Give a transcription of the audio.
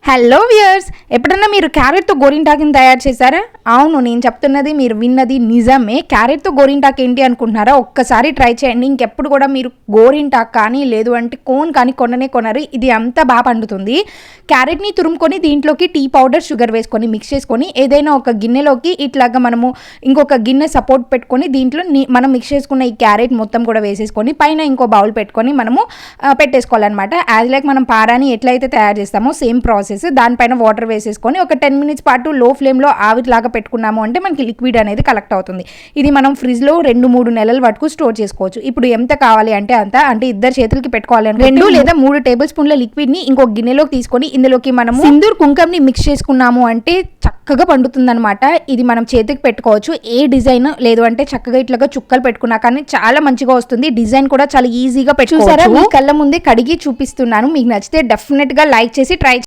Hello viewers, ఎప్పుడన్నా మీరు క్యారెట్తో గోరింటాకుని తయారు చేశారా? అవును, నేను చెప్తున్నది మీరు విన్నది నిజమే. క్యారెట్తో గోరింటాకు ఏంటి అనుకుంటున్నారా? ఒక్కసారి ట్రై చేయండి. ఇంకెప్పుడు కూడా మీరు గోరింటాకు కానీ లేదు అంటే కోన్ కానీ కొనరు. ఇది అంతా బాగా పండుతుంది. క్యారెట్ని తురుముకొని దీంట్లోకి టీ పౌడర్, షుగర్ వేసుకొని మిక్స్ చేసుకొని ఏదైనా ఒక గిన్నెలోకి ఇట్లాగా మనము ఇంకొక గిన్నె సపోర్ట్ పెట్టుకొని దీంట్లో మనం మిక్స్ చేసుకున్న ఈ క్యారెట్ మొత్తం కూడా వేసేసుకొని పైన ఇంకో బౌల్ పెట్టుకొని మనము పెట్టేసుకోవాలన్నమాట. యాజ్ లైక్ మనం పారాని ఎట్లయితే తయారు చేస్తామో సేమ్ ప్రాసెస్. దానిపైన వాటర్ వేసేసుకొని ఒక 10 minutes పాటు లో ఫ్లేమ్లో ఆవిరిలాగా పెట్టుకున్నాము అంటే మనకి లిక్విడ్ అనేది కలెక్ట్ అవుతుంది. ఇది మనం ఫ్రిడ్జ్లో 2-3 నెలల వరకు స్టోర్ చేసుకోవచ్చు. ఇప్పుడు ఎంత కావాలి అంటే అంత, అంటే ఇద్దరు చేతులకి పెట్టుకోవాలి అంటే 2 లేదా 3 టేబుల్ స్పూన్ల లిక్విడ్ని ఇంకొక గిన్నెలోకి తీసుకొని ఇందులోకి మనము సింధూర్ కుంకంని మిక్స్ చేసుకున్నాము అంటే చక్కగా పండుతుందన్నమాట. ఇది మనం చేతికి పెట్టుకోవచ్చు. ఏ డిజైన్ లేదు అంటే చక్కగా ఇట్లాగా చుక్కలు పెట్టుకున్నా కానీ చాలా మంచిగా వస్తుంది. డిజైన్ కూడా చాలా ఈజీగా పెట్టుకోవచ్చు. మీ కళ్ళ ముందే కడిగి చూపిస్తున్నాను. మీకు నచ్చితే డెఫినెట్గా లైక్ చేసి ట్రై